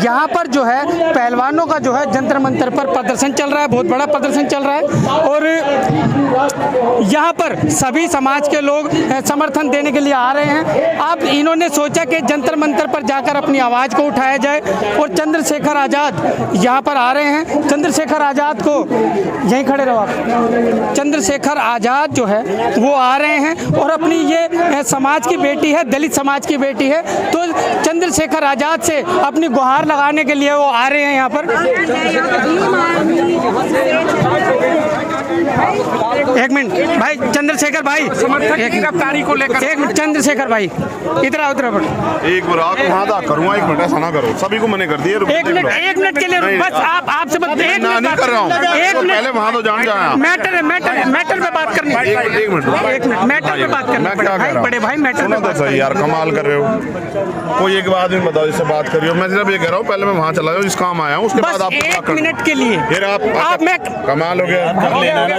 यहाँ पर जो है पहलवानों का जो है जंतर मंतर पर प्रदर्शन चल रहा है, बहुत बड़ा प्रदर्शन चल रहा है। और यहाँ पर सभी समाज के लोग समर्थन देने के लिए आ रहे हैं। अब इन्होंने सोचा कि जंतर मंतर पर जाकर अपनी आवाज़ को उठाया जाए और चंद्रशेखर आज़ाद यहाँ पर आ रहे हैं। चंद्रशेखर आज़ाद को, यहीं खड़े रहो आप, चंद्रशेखर आज़ाद जो है वो आ रहे हैं और अपनी ये समाज की बेटी है, दलित समाज की बेटी है, तो चंद्रशेखर आज़ाद से अपनी गुहार लगाने के लिए वो आ रहे हैं यहाँ पर। एक मिनट भाई, चंद्रशेखर भाई, गिरफ्तारी को लेकर एक मिनट, चंद्रशेखर भाई इधर आओ, इधर एक बार आप वहाँ तक करूँगा, एक मिनट ऐसा ना करो, सभी को मैंने कर दिया। एक मिनट के लिए बस आपसे नहीं कर रहा हूँ, पहले वहाँ तो जान जाए, मैटर पे बात करनी है, एक मिनट मैटर पे बात करनी है, बड़े भाई मैटर पे बात सही यार, कमाल कर रहे हो। कोई एक आदमी बताओ जिससे बात करिए, मैं सिर्फ ये कह रहा हूँ पहले मैं वहाँ चला जाऊँ, इस काम आया हूँ, उसके बाद आप 1 मिनट के लिए फिर आप मैं कमाल हो गया।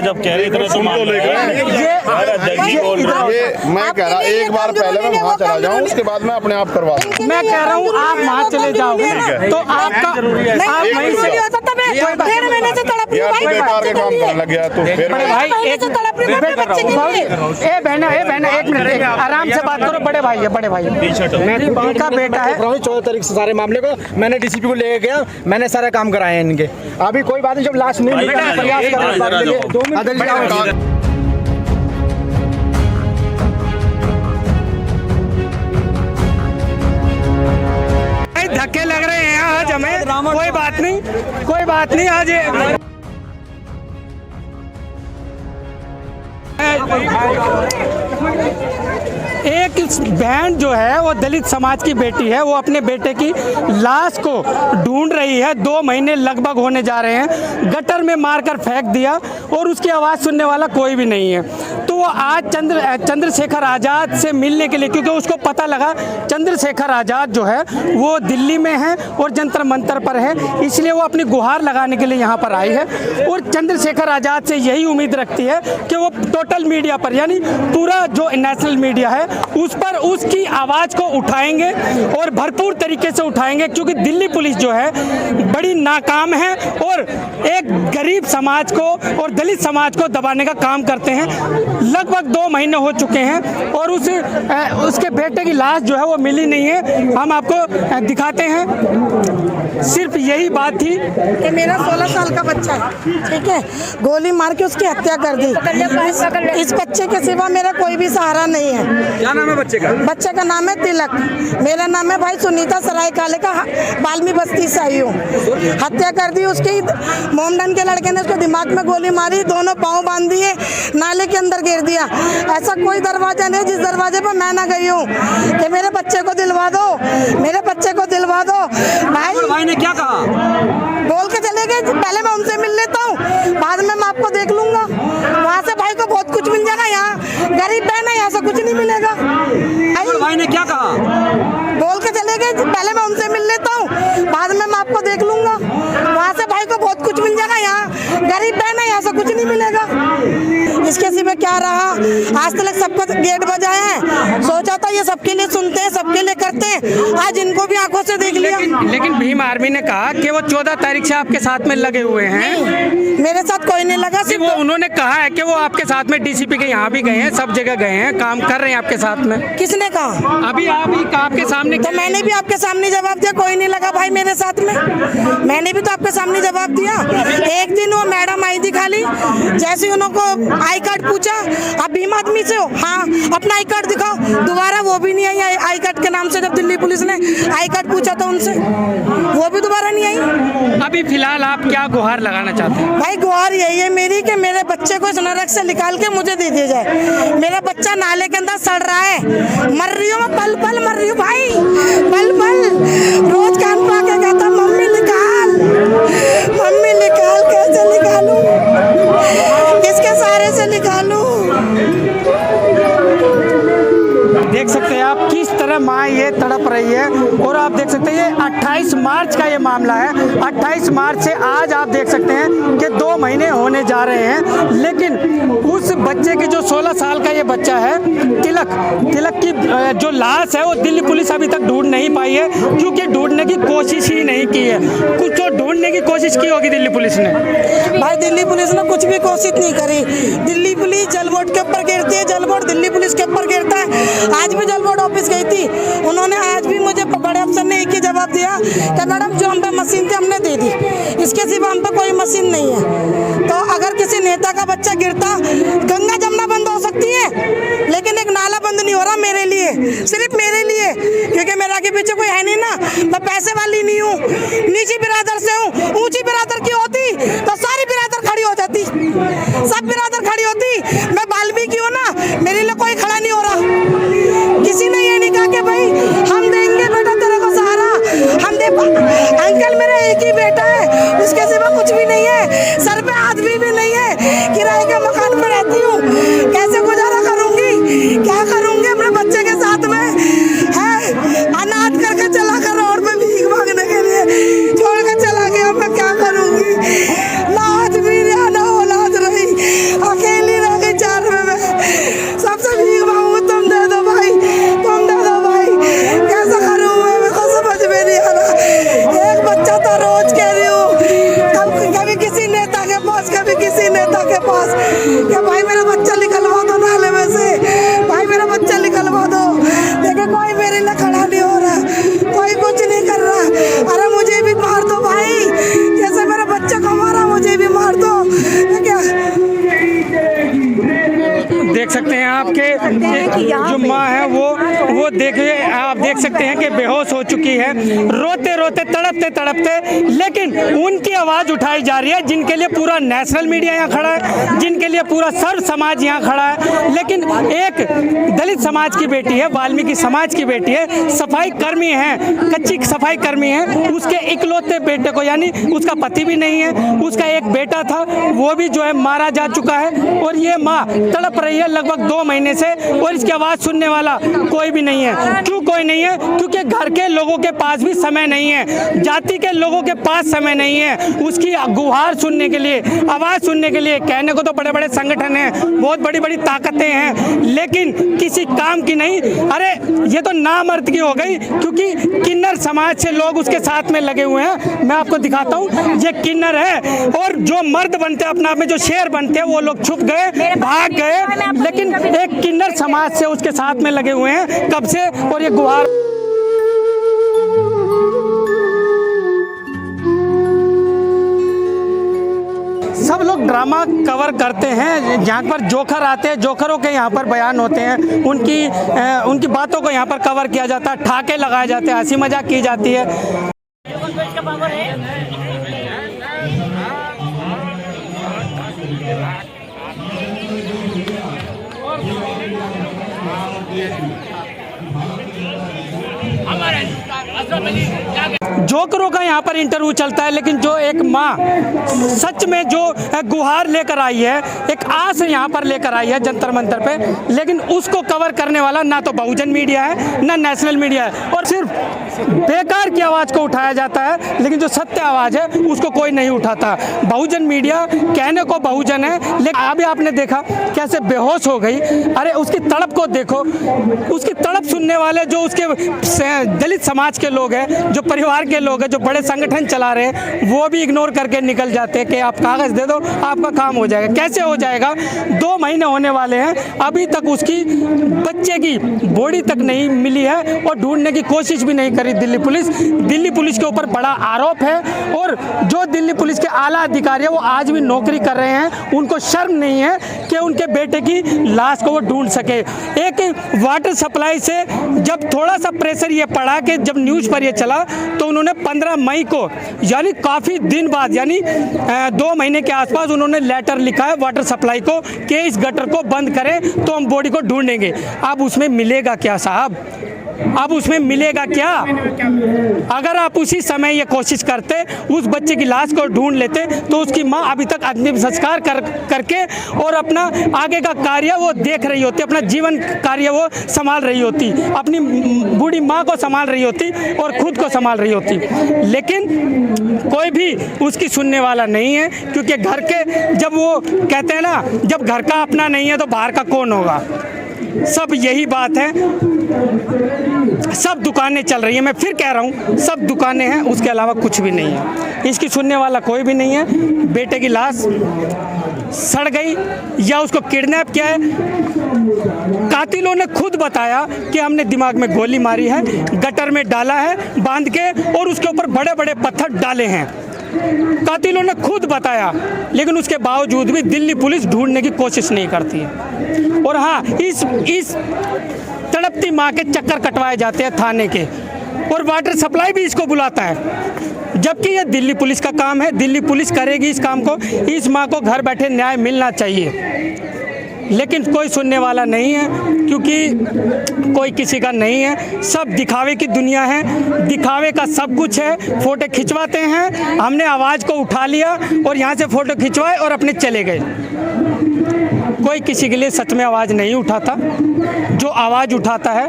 जब कह रहे थे सुन तो लेकर मैं कह रहा एक बार पहले मैं वहाँ चला जाऊँ, उसके बाद मैं अपने आप करवा दूँ। मैं कह रहा हूँ आप वहाँ चले जाओगे तो आपका बेकार के काम करने लग गया तो फिर भाई एक मिनट आराम से बात करो। बड़े भाई है, बड़े भाई इनका बेटा है। 14 तारीख से सारे मामले को मैंने डीसीपी को लेके गया, मैंने सारे काम कराए हैं इनके। अभी कोई बात नहीं, जब लास्ट नहीं प्रयास कर धक्के लग रहे हैं आज हमें, कोई बात नहीं, कोई बात नहीं। आज एक बहन जो है वो दलित समाज की बेटी है, वो अपने बेटे की लाश को ढूंढ रही है। 2 महीने लगभग होने जा रहे हैं, गटर में मारकर फेंक दिया और उसकी आवाज़ सुनने वाला कोई भी नहीं है। तो वो आज चंद्रशेखर आज़ाद से मिलने के लिए, क्योंकि उसको पता लगा चंद्रशेखर आज़ाद जो है वो दिल्ली में है और जंतर मंतर पर है, इसलिए वो अपनी गुहार लगाने के लिए यहाँ पर आई है। और चंद्रशेखर आज़ाद से यही उम्मीद रखती है कि वो टोटल मीडिया पर, यानी पूरा जो नेशनल मीडिया है उस पर उसकी आवाज़ को उठाएंगे और भरपूर तरीके से उठाएंगे, क्योंकि दिल्ली पुलिस जो है बड़ी नाकाम है और एक गरीब समाज को और दलित समाज को दबाने का काम करते हैं। लगभग 2 महीने हो चुके हैं और उसके बेटे की लाश जो है वो मिली नहीं है। हम आपको दिखाते हैं, सिर्फ यही बात थी कि मेरा 16 साल का बच्चा है, ठीक है, गोली मार के उसकी हत्या कर दी। इस बच्चे के सिवा मेरा कोई भी सहारा नहीं है। क्या नाम है बच्चे का? बच्चे का नाम है तिलक, मेरा नाम है भाई सुनीता सराय काले का, बाल्मी बस्ती से आई हूँ। हत्या कर दी उसकी, मोमडन के लड़के ने उसके दिमाग में गोली मारी, दोनों पाँव बांध दिए, नाले के अंदर गिर दिया। ऐसा कोई दरवाजा नहीं जिस दरवाजे पर मैं ना गई हूँ कि मेरे बच्चे को दिलवा दो, मेरे बच्चे को दिलवा दो। भाई ने क्या कहा? बोल के चले गए, पहले मैं उनसे मिल लेता हूँ, बाद में मैं आपको देख लूंगा। वहाँ से भाई को बहुत कुछ मिल जाएगा, यहाँ गरीब बहन है, यहाँ से कुछ नहीं मिलेगा। भाई ने क्या कहा? बोल के चले गए, पहले मैं उनसे मिल लेता हूँ, बाद में मैं आपको देख लूंगा। वहाँ से भाई को बहुत कुछ मिल जाएगा, यहाँ गरीब बहन है, यहाँ से कुछ नहीं मिलेगा। इसके सिवा क्या रहा? आज तक सबको गेट बजाए हैं, सोचा था ये सबके लिए सुनते हैं, सबके लिए करते हैं, आज इनको भी आंखों से देख लिया। लेकिन भीम आर्मी ने कहा कि वो 14 तारीख से आपके साथ में लगे हुए हैं। मेरे साथ कोई नहीं लगा, वो उन्होंने कहा है कि वो आपके साथ में डीसीपी के यहाँ भी गए हैं, सब जगह गए हैं, काम कर रहे हैं आपके साथ में। किसने कहा? अभी आपके सामने। तो मैंने भी आपके सामने जवाब दिया, कोई नहीं लगा भाई मेरे साथ में, मैंने भी तो आपके सामने जवाब दिया। एक दिन वो मैडम आई थी खाली, जैसे उनको आई कार्ड पूछा, आप भीम आदमी से हो? हाँ, अपना आई कार्ड दिखाओ। दोबारा वो भी नहीं आई आई कार्ड के नाम से, जब दिल्ली पुलिस ने आई कार्ड पूछा था उनसे, वो भी दोबारा नहीं आई। अभी फिलहाल आप क्या गुहार लगाना चाहते हैं? भाई गुहार यही है मेरी कि मेरे बच्चे को इस नरक से निकाल के मुझे दे दिया जाए। मेरा बच्चा नाले के अंदर सड़ रहा है, मर रही हूँ मैं, पल पल मर रही हूँ भाई, पल पल। रोज कान पा के कहता मम्मी निकाल, मम्मी निकाल, कैसे निकालूं, किसके सहारे से निकालूं? देख सकते हैं आप किस तरह माँ ये तड़प रही है। और आप देख सकते हैं ये 28 मार्च का ये मामला है। 28 मार्च से आज आप देख सकते हैं कि 2 महीने होने जा रहे हैं, लेकिन उस बच्चे की जो 16 साल का ये बच्चा है तिलक की जो लाश है वो दिल्ली पुलिस अभी तक ढूंढ नहीं पाई है, क्योंकि ढूंढने की कोशिश ही नहीं की है। कुछ तो ढूंढने की कोशिश की होगी दिल्ली पुलिस ने। भाई दिल्ली पुलिस ने कुछ भी कोशिश नहीं करी। दिल्ली पुलिस जल बोर्ड के ऊपर गिरती है, जल बोर्ड दिल्ली पुलिस के ऊपर गिरता है। आज भी जल बोर्ड ऑफिस गई थी, उन्होंने आज भी मुझे बड़े अफसर ने एक ही जवाब दिया कि मैडम जो हम पे मशीन थी हमने दे दी, इसके सिवा हम पे कोई मशीन नहीं है। तो अगर किसी नेता का बच्चा गिरता, गंगा जमुना बंद हो सकती है लेकिन एक नाला बंद नहीं हो रहा मेरे लिए, सिर्फ मेरे लिए, क्योंकि मेरे आगे पीछे कोई है नहीं ना। मैं पैसे वाली नहीं हूँ, नीची बिरादर से हूँ। ऊंची बिरादर की होती तो सारी बिरादर खड़ी हो जाती, सब बिरादर खड़ी होती। मैं वाल्मीकि हूँ ना, मेरे लिए कोई खड़ा नहीं हो रहा। किसी ने ये नहीं कहा कि भाई हम देंगे बेटा तेरे को सहारा, हम दे। अंकल मेरा एक ही बेटा है, उसके सिवा कुछ भी नहीं है, सर पे आदमी भी नहीं है, किराए के मकान में रहती हूँ। कैसे गुजारा करूंगी, क्या करूंगी अपने बच्चे के साथ में है? अनाथ करके चला कर रोड पे भीख मांगने के लिए छोड़ के चला गया। मैं क्या करूंगी? ना आदमी रहा ना औलाद रही, अकेली रह गई 4 में। मैं सबसे भीख मांगू, तुम दे दो भाई, तुम दे दो भाई। कैसा करूँ मैं, मेरे को समझ में नहीं आ रहा। एक बच्चा तो रोज कह रही हूँ, कभी किसी नेता के पास, कभी किसी नेता के पास, क्या भाई मेरा बच्चा निकलवा दो नाले में से, भाई मेरा बच्चा निकलवा दो। लेकिन कोई मेरे लिए खड़ा नहीं हो रहा, कोई कुछ नहीं कर रहा। अरे मुझे भी मार दो भाई, जैसे मेरा बच्चा को मारा मुझे भी मार दो। क्या देख सकते हैं आपके जो माँ है वो देखिए, आप देख सकते हैं कि बेहोश हो चुकी है, रोते रोते तड़पते तड़पते, लेकिन उनकी आवाज़ उठाई जा रही है, जिनके लिए पूरा नेशनल मीडिया यहाँ खड़ा है, जिनके लिए पूरा सर्व समाज यहाँ खड़ा है। लेकिन एक दलित समाज की बेटी है, वाल्मीकि समाज की बेटी है, सफाई कर्मी है, कच्ची सफाई कर्मी है, उसके इकलौते बेटे को, यानी उसका पति भी नहीं है, उसका एक बेटा था वो भी जो है मारा जा चुका है, और ये माँ तड़प रही है लगभग 2 महीने से, और इसकी आवाज़ सुनने वाला कोई भी नहीं है। क्यों कोई नहीं है? क्योंकि घर के लोगों के पास भी समय नहीं है, जाति के लोगों के पास समय नहीं है उसकी गुहार सुनने के लिए, आवाज़ सुनने के लिए। कहने को तो बड़े बड़े संगठन हैं, बहुत बड़ी बड़ी ताकतें हैं, लेकिन किसी काम की नहीं। अरे ये तो नामर्दगी हो गई, क्योंकि किन्नर समाज से लोग उसके साथ में लगे हुए हैं। मैं आपको दिखाता हूँ, ये किन्नर है, और जो मर्द बनते हैं अपने आप में, जो शेर बनते हैं, वो लोग छुप गए, भाग गए, लेकिन एक किन्नर समाज से उसके साथ में लगे हुए हैं कब से, और ये गुहार। सब लोग ड्रामा कवर करते हैं, यहाँ पर जोकर आते हैं, जोकरों के यहाँ पर बयान होते हैं, उनकी बातों को यहाँ पर कवर किया जाता है, ठाके लगाए जाते हैं, हंसी मजाक की जाती है। जोकरों का यहाँ पर इंटरव्यू चलता है, लेकिन जो एक माँ सच में जो गुहार लेकर आई है, एक आस यहाँ पर लेकर आई है जंतर मंतर पे, लेकिन उसको कवर करने वाला ना तो बहुजन मीडिया है ना नेशनल मीडिया है, और सिर्फ बेकार की आवाज़ को उठाया जाता है, लेकिन जो सत्य आवाज़ है उसको कोई नहीं उठाता। बहुजन मीडिया कहने को बहुजन है, लेकिन अभी आपने देखा कैसे बेहोश हो गई। अरे उसकी तड़प को देखो, उसकी तड़प सुनने वाले जो उसके दलित समाज के लोग हैं, जो परिवार के लोग हैं, जो बड़े संगठन चला रहे हैं, वो भी इग्नोर करके निकल जाते हैं कि आप कागज़ दे दो आपका काम हो जाएगा। कैसे हो जाएगा? 2 महीने होने वाले हैं, अभी तक उसकी बच्चे की बॉडी तक नहीं मिली है, और ढूंढने की कोशिश भी नहीं करी दिल्ली पुलिस। दिल्ली पुलिस के ऊपर बड़ा आरोप है, और जो दिल्ली पुलिस के आला अधिकारी है वो आज भी नौकरी कर रहे हैं, उनको शर्म नहीं है कि उनके बेटे की लाश को वो ढूंढ सके। एक वाटर सप्लाई से जब थोड़ा सा प्रेशर ये पड़ा कि जब न्यूज़ पर ये चला, तो उन्होंने 15 मई को, यानी काफ़ी दिन बाद, यानी 2 महीने के आसपास, उन्होंने लेटर लिखा है वाटर सप्लाई को कि इस गटर को बंद करें तो हम बॉडी को ढूंढेंगे। अब उसमें मिलेगा क्या साहब? अब उसमें मिलेगा क्या? अगर आप उसी समय ये कोशिश करते, उस बच्चे की लाश को ढूंढ लेते, तो उसकी माँ अभी तक अंतिम संस्कार करके और अपना आगे का कार्य वो देख रही होती, अपना जीवन कार्य वो संभाल रही होती, अपनी बूढ़ी माँ को संभाल रही होती और खुद को संभाल रही होती। लेकिन कोई भी उसकी सुनने वाला नहीं है, क्योंकि घर के, जब वो कहते हैं ना, जब घर का अपना नहीं है तो बाहर का कौन होगा। सब यही बात है। सब दुकानें चल रही हैं, मैं फिर कह रहा हूँ, सब दुकानें हैं, उसके अलावा कुछ भी नहीं है। इसकी सुनने वाला कोई भी नहीं है। बेटे की लाश सड़ गई या उसको किडनैप किया है, कातिलों ने खुद बताया कि हमने दिमाग में गोली मारी है, गटर में डाला है बांध के और उसके ऊपर बड़े बड़े पत्थर डाले हैं। कातिलों ने खुद बताया, लेकिन उसके बावजूद भी दिल्ली पुलिस ढूंढने की कोशिश नहीं करती है। और हाँ, इस तड़पती माँ के चक्कर कटवाए जाते हैं थाने के, और वाटर सप्लाई भी इसको बुलाता है, जबकि ये दिल्ली पुलिस का काम है। दिल्ली पुलिस करेगी इस काम को। इस माँ को घर बैठे न्याय मिलना चाहिए, लेकिन कोई सुनने वाला नहीं है, क्योंकि कोई किसी का नहीं है। सब दिखावे की दुनिया है, दिखावे का सब कुछ है। फ़ोटो खिंचवाते हैं, हमने आवाज़ को उठा लिया और यहाँ से फ़ोटो खिंचवाए और अपने चले गए। कोई किसी के लिए सच में आवाज़ नहीं उठाता। जो आवाज़ उठाता है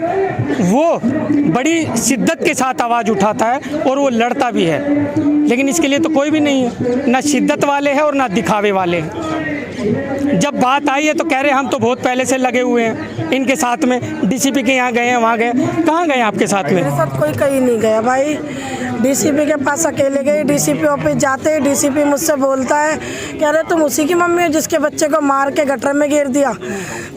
वो बड़ी शिद्दत के साथ आवाज़ उठाता है और वो लड़ता भी है, लेकिन इसके लिए तो कोई भी नहीं है, ना शिद्दत वाले हैं और ना दिखावे वाले हैं। जब बात आई है तो कह रहे हम तो बहुत पहले से लगे हुए हैं इनके साथ में, डीसीपी के यहाँ गए हैं, वहाँ गए। कहाँ गए आपके साथ में? मेरे साथ कोई कहीं नहीं गया भाई। डीसीपी के पास अकेले गई। डीसीपी ऑफिस जाते डीसीपी मुझसे बोलता है, कह रहे तुम उसी की मम्मी हो जिसके बच्चे को मार के गटर में गिर दिया।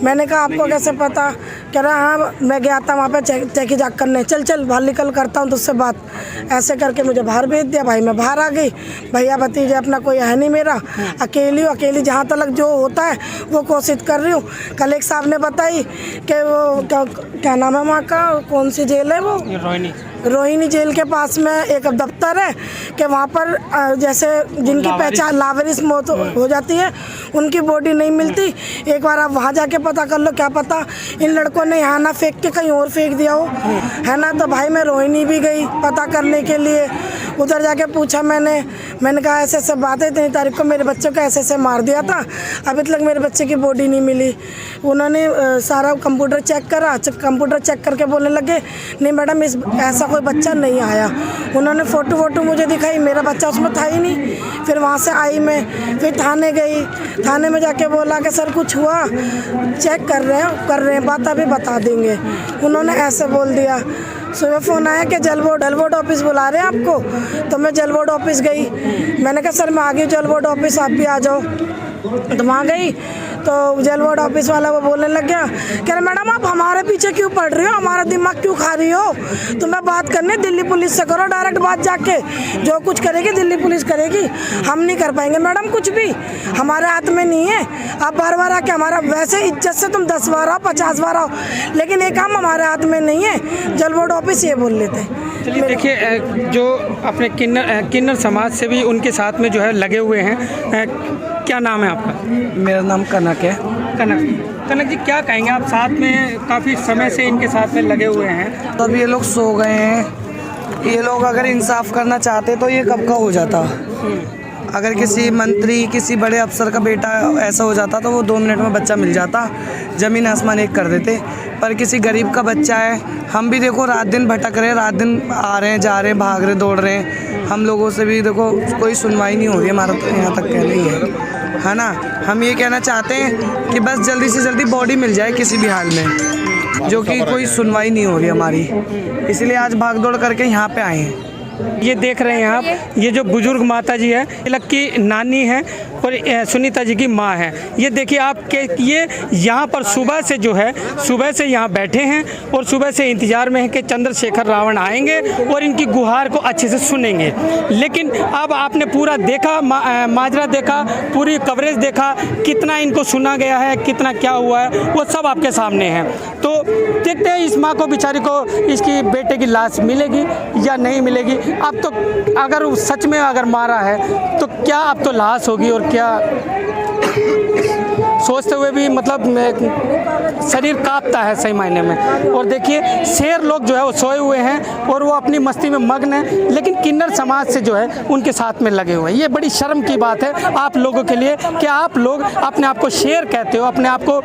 मैंने कहा आपको कैसे पता? कह रहा हाँ मैं गया था वहाँ पे चेकी जाक करने। चल बाहर निकल, करता हूँ तुझसे बात। ऐसे करके मुझे बाहर भेज दिया। भाई मैं बाहर आ गई। भैया भतीजे अपना कोई है नहीं मेरा, अकेली हूँ। अकेली जहाँ तक जो होता है वो कोशिश कर रही हूँ। कल एक साहब ने बताई कि वो क्या नाम है वहाँ का, कौन सी जेल है वो, रोहिणी जेल के पास में एक दफ्तर है कि वहाँ पर जैसे जिनकी पहचान लावारिस मौत हो जाती है उनकी बॉडी नहीं मिलती। एक बार आप वहाँ जाके पता कर लो, क्या पता इन लड़कों ने यहाँ ना फेंक के कहीं और फेंक दिया हो, है ना। तो भाई मैं रोहिणी भी गई पता करने के लिए। उधर जाके पूछा मैंने कहा ऐसे ऐसे बात है, इतनी तारीख को मेरे बच्चे को ऐसे ऐसे मार दिया था, अभी तक मेरे बच्चे की बॉडी नहीं मिली। उन्होंने सारा कंप्यूटर चेक करा, कंप्यूटर चेक करके बोलने लगे नहीं मैडम ऐसा कोई बच्चा नहीं आया। उन्होंने फ़ोटो मुझे दिखाई, मेरा बच्चा उसमें था ही नहीं। फिर वहाँ से आई मैं, फिर थाने गई। थाने में जाके बोला कि सर कुछ हुआ, चेक कर रहे हैं, बात अभी बता देंगे। उन्होंने ऐसे बोल दिया। सुबह फ़ोन आया कि जल बोर्ड ऑफिस बुला रहे हैं आपको। तो मैं जल बोर्ड ऑफिस गई। मैंने कहा सर मैं आ गई जल बोर्ड ऑफिस, आप भी आ जाओ। तो वहाँ गई तो जल बोर्ड ऑफिस वाला वो बोलने लग गया, कह रहे मैडम आप हमारे पीछे क्यों पड़ रही हो, हमारा दिमाग क्यों खा रही हो? तुम्हें बात करनी दिल्ली पुलिस से करो, डायरेक्ट बात जाके, जो कुछ करेगी दिल्ली पुलिस करेगी, हम नहीं कर पाएंगे मैडम कुछ भी, हमारे हाथ में नहीं है। आप बार आके हमारा, वैसे इज्जत से तुम 10 बार आओ 50 बार आओ, लेकिन ये काम हमारे हाथ में नहीं है। जल बोर्ड ऑफिस ये बोल लेते। चलिए देखिए, जो अपने किन्नर समाज से भी उनके साथ में जो है लगे हुए हैं, क्या नाम है आपका? मेरा नाम कनक है। कनक जी, क्या कहेंगे आप? साथ में काफ़ी समय से इनके साथ में लगे हुए हैं। तब ये लोग सो गए हैं। ये लोग अगर इंसाफ करना चाहते तो ये कब का हो जाता। अगर किसी मंत्री, किसी बड़े अफसर का बेटा ऐसा हो जाता तो वो 2 मिनट में बच्चा मिल जाता, ज़मीन आसमान एक कर देते। पर किसी गरीब का बच्चा है, हम भी देखो रात दिन भटक रहे हैं, रात दिन आ रहे हैं, जा रहे हैं, भाग रहे, दौड़ रहे हैं। हम लोगों से भी देखो कोई सुनवाई नहीं हो रही। हमारा तो यहाँ तक कहना ही है ना। हम ये कहना चाहते हैं कि बस जल्दी से जल्दी बॉडी मिल जाए किसी भी हाल में, जो कि कोई सुनवाई नहीं हो रही हमारी, इसलिए आज भाग दौड़ करके यहाँ पे आए हैं। ये देख रहे हैं आप, ये जो बुजुर्ग माता जी है, तिलक की नानी है और सुनीता जी की माँ है। ये देखिए आप के ये यहाँ पर सुबह से जो है, सुबह से यहाँ बैठे हैं और सुबह से इंतज़ार में है कि चंद्रशेखर रावण आएंगे और इनकी गुहार को अच्छे से सुनेंगे। लेकिन अब आपने पूरा देखा, माजरा देखा, पूरी कवरेज देखा, कितना इनको सुना गया है, कितना क्या हुआ है, वो सब आपके सामने है। तो देखते हैं इस माँ को, बेचारी को, इसकी बेटे की लाश मिलेगी या नहीं मिलेगी। अब तो अगर सच में अगर मारा है तो क्या अब तो लाश होगी और क्या सोचते हुए भी मतलब शरीर कांपता है सही मायने में। और देखिए शेर लोग जो है वो सोए हुए हैं और वो अपनी मस्ती में मग्न हैं, लेकिन किन्नर समाज से जो है उनके साथ में लगे हुए हैं। ये बड़ी शर्म की बात है आप लोगों के लिए कि आप लोग अपने आप को शेर कहते हो, अपने आप को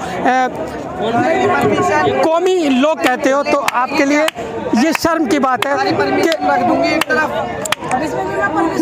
कौमी लोग कहते हो, तो आपके लिए ये शर्म की बात है कि